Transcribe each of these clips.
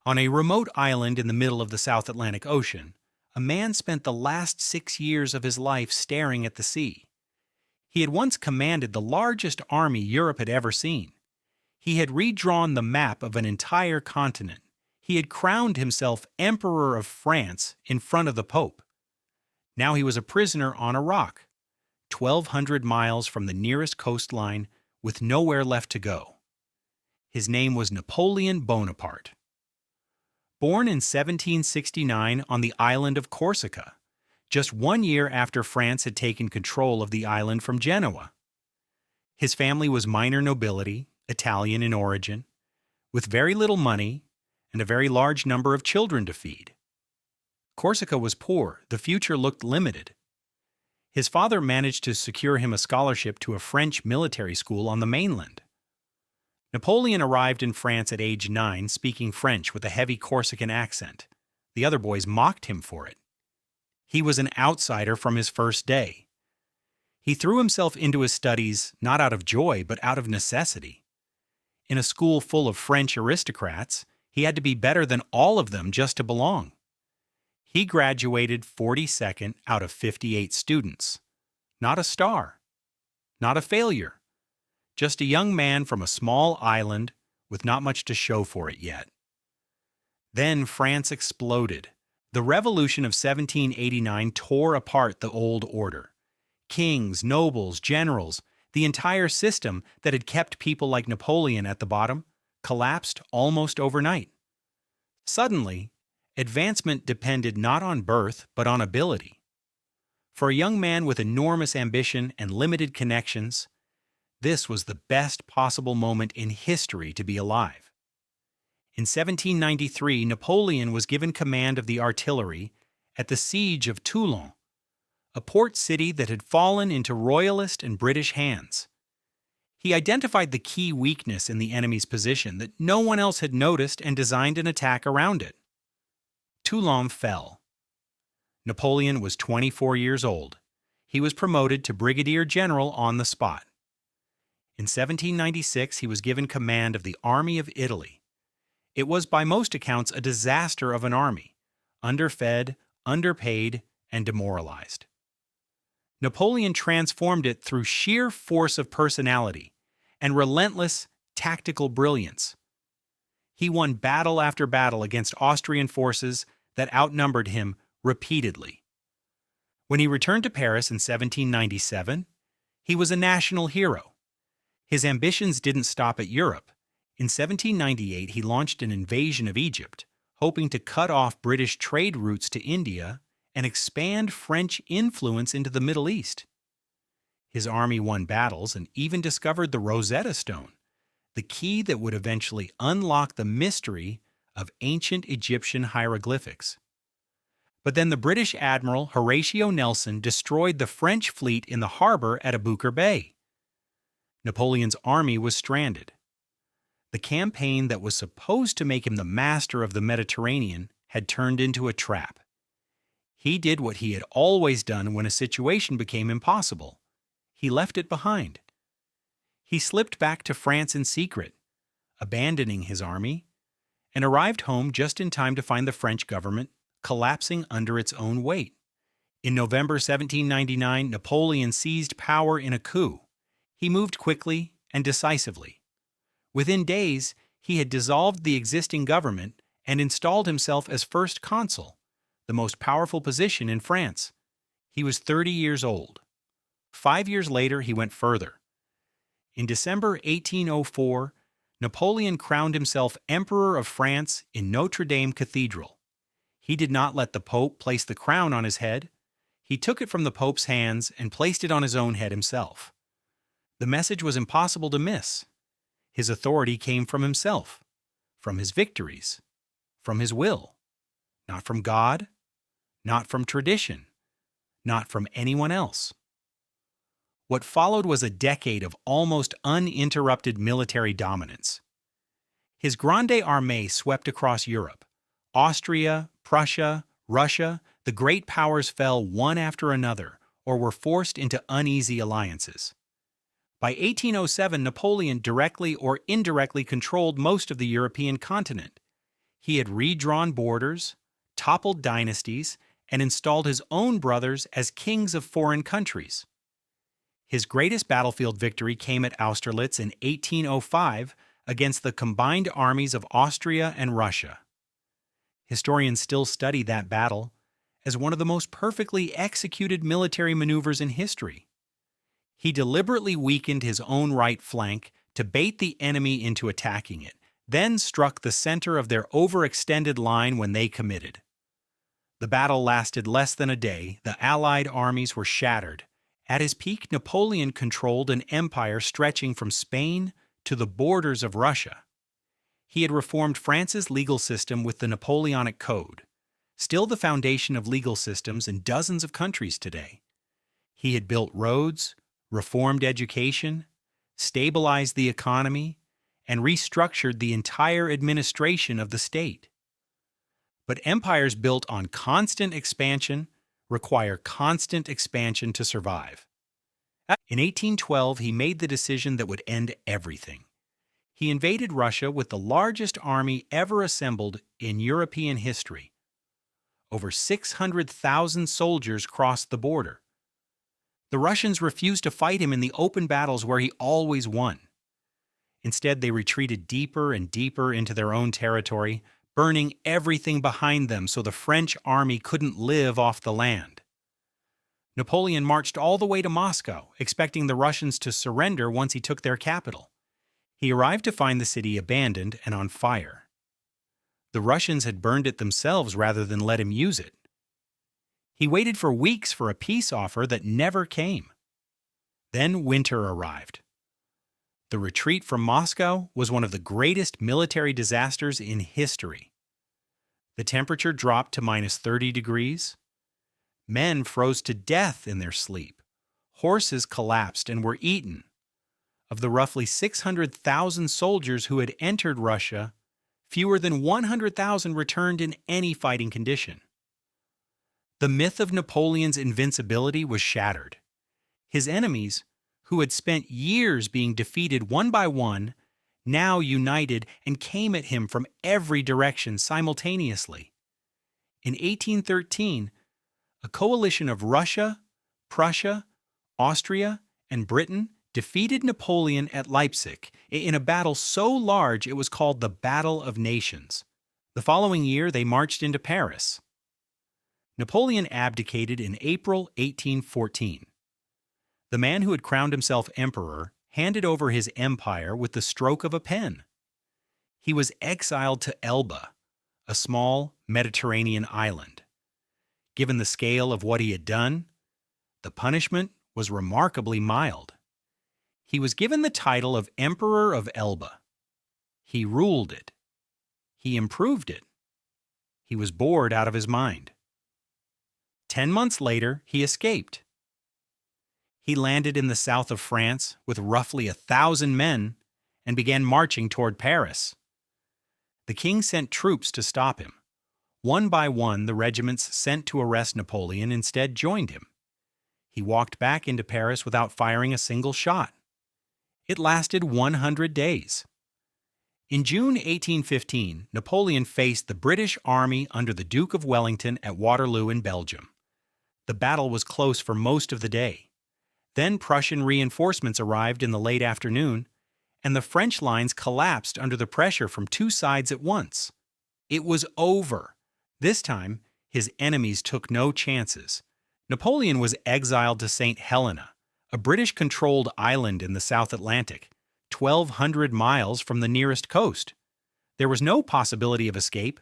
On a remote island in the middle of the South Atlantic Ocean, a man spent the last 6 years of his life staring at the sea. He had once commanded the largest army Europe had ever seen. He had redrawn the map of an entire continent. He had crowned himself Emperor of France in front of the Pope. Now he was a prisoner on a rock, 1,200 miles from the nearest coastline, with nowhere left to go. His name was Napoleon Bonaparte. Born in 1769 on the island of Corsica, just 1 year after France had taken control of the island from Genoa. His family was minor nobility, Italian in origin, with very little money and a very large number of children to feed. Corsica was poor, the future looked limited. His father managed to secure him a scholarship to a French military school on the mainland. Napoleon arrived in France at age 9, speaking French with a heavy Corsican accent. The other boys mocked him for it. He was an outsider from his first day. He threw himself into his studies not out of joy, but out of necessity. In a school full of French aristocrats, he had to be better than all of them just to belong. He graduated 42nd out of 58 students. Not a star. Not a failure. Just a young man from a small island with not much to show for it yet. Then France exploded. The Revolution of 1789 tore apart the old order. Kings, nobles, generals, the entire system that had kept people like Napoleon at the bottom collapsed almost overnight. Suddenly, advancement depended not on birth but on ability. For a young man with enormous ambition and limited connections, this was the best possible moment in history to be alive. In 1793, Napoleon was given command of the artillery at the siege of Toulon, a port city that had fallen into Royalist and British hands. He identified the key weakness in the enemy's position that no one else had noticed and designed an attack around it. Toulon fell. Napoleon was 24 years old. He was promoted to brigadier general on the spot. In 1796, he was given command of the Army of Italy. It was by most accounts a disaster of an army, underfed, underpaid, and demoralized. Napoleon transformed it through sheer force of personality and relentless tactical brilliance. He won battle after battle against Austrian forces that outnumbered him repeatedly. When he returned to Paris in 1797, he was a national hero. His ambitions didn't stop at Europe. In 1798, he launched an invasion of Egypt, hoping to cut off British trade routes to India and expand French influence into the Middle East. His army won battles and even discovered the Rosetta Stone, the key that would eventually unlock the mystery of ancient Egyptian hieroglyphics. But then the British admiral Horatio Nelson destroyed the French fleet in the harbor at Aboukir Bay. Napoleon's army was stranded. The campaign that was supposed to make him the master of the Mediterranean had turned into a trap. He did what he had always done when a situation became impossible. He left it behind. He slipped back to France in secret, abandoning his army, and arrived home just in time to find the French government collapsing under its own weight. In November 1799, Napoleon seized power in a coup. He moved quickly and decisively. Within days, he had dissolved the existing government and installed himself as first consul, the most powerful position in France. He was 30 years old. 5 years later, he went further. In December 1804, Napoleon crowned himself Emperor of France in Notre Dame Cathedral. He did not let the Pope place the crown on his head. He took it from the Pope's hands and placed it on his own head himself. The message was impossible to miss. His authority came from himself, from his victories, from his will, not from God, not from tradition, not from anyone else. What followed was a decade of almost uninterrupted military dominance. His Grande Armée swept across Europe. Austria, Prussia, Russia, the great powers fell one after another or were forced into uneasy alliances. By 1807, Napoleon directly or indirectly controlled most of the European continent. He had redrawn borders, toppled dynasties, and installed his own brothers as kings of foreign countries. His greatest battlefield victory came at Austerlitz in 1805 against the combined armies of Austria and Russia. Historians still study that battle as one of the most perfectly executed military maneuvers in history. He deliberately weakened his own right flank to bait the enemy into attacking it, then struck the center of their overextended line when they committed. The battle lasted less than a day. The Allied armies were shattered. At his peak, Napoleon controlled an empire stretching from Spain to the borders of Russia. He had reformed France's legal system with the Napoleonic Code, still the foundation of legal systems in dozens of countries today. He had built roads, reformed education, stabilized the economy, and restructured the entire administration of the state. But empires built on constant expansion require constant expansion to survive. In 1812, he made the decision that would end everything. He invaded Russia with the largest army ever assembled in European history. Over 600,000 soldiers crossed the border. The Russians refused to fight him in the open battles where he always won. Instead, they retreated deeper and deeper into their own territory, burning everything behind them so the French army couldn't live off the land. Napoleon marched all the way to Moscow, expecting the Russians to surrender once he took their capital. He arrived to find the city abandoned and on fire. The Russians had burned it themselves rather than let him use it. He waited for weeks for a peace offer that never came. Then winter arrived. The retreat from Moscow was one of the greatest military disasters in history. The temperature dropped to -30 degrees. Men froze to death in their sleep. Horses collapsed and were eaten. Of the roughly 600,000 soldiers who had entered Russia, fewer than 100,000 returned in any fighting condition. The myth of Napoleon's invincibility was shattered. His enemies, who had spent years being defeated one by one, now united and came at him from every direction simultaneously. In 1813, a coalition of Russia, Prussia, Austria, and Britain defeated Napoleon at Leipzig in a battle so large it was called the Battle of Nations. The following year, they marched into Paris. Napoleon abdicated in April 1814. The man who had crowned himself emperor handed over his empire with the stroke of a pen. He was exiled to Elba, a small Mediterranean island. Given the scale of what he had done, the punishment was remarkably mild. He was given the title of Emperor of Elba. He ruled it. He improved it. He was bored out of his mind. 10 months later, he escaped. He landed in the south of France with roughly 1,000 men and began marching toward Paris. The king sent troops to stop him. One by one, the regiments sent to arrest Napoleon instead joined him. He walked back into Paris without firing a single shot. It lasted 100 days. In June 1815, Napoleon faced the British army under the Duke of Wellington at Waterloo in Belgium. The battle was close for most of the day. Then Prussian reinforcements arrived in the late afternoon, and the French lines collapsed under the pressure from two sides at once. It was over. This time, his enemies took no chances. Napoleon was exiled to St. Helena, a British-controlled island in the South Atlantic, 1,200 miles from the nearest coast. There was no possibility of escape.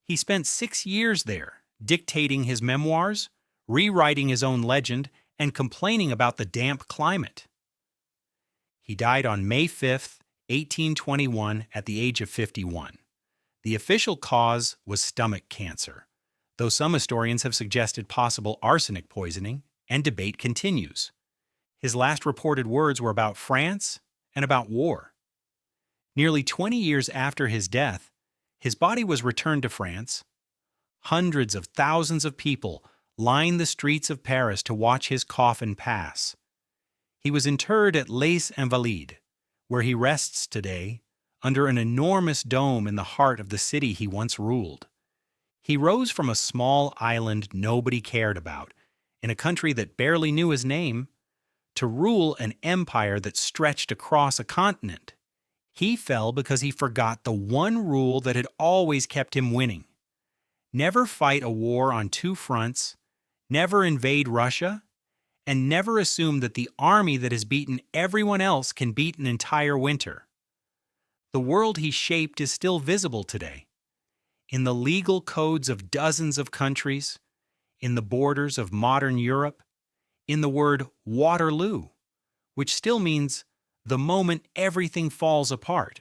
He spent 6 years there, dictating his memoirs, rewriting his own legend, and complaining about the damp climate. He died on May 5, 1821, at the age of 51. The official cause was stomach cancer, though some historians have suggested possible arsenic poisoning, and debate continues. His last reported words were about France and about war. Nearly 20 years after his death, his body was returned to France. Hundreds of thousands of people lined the streets of Paris to watch his coffin pass. He was interred at Les Invalides, where he rests today, under an enormous dome in the heart of the city he once ruled. He rose from a small island nobody cared about, in a country that barely knew his name, to rule an empire that stretched across a continent. He fell because he forgot the one rule that had always kept him winning. Never fight a war on two fronts, never invade Russia, and never assume that the army that has beaten everyone else can beat an entire winter. The world he shaped is still visible today. In the legal codes of dozens of countries, in the borders of modern Europe, in the word Waterloo, which still means the moment everything falls apart.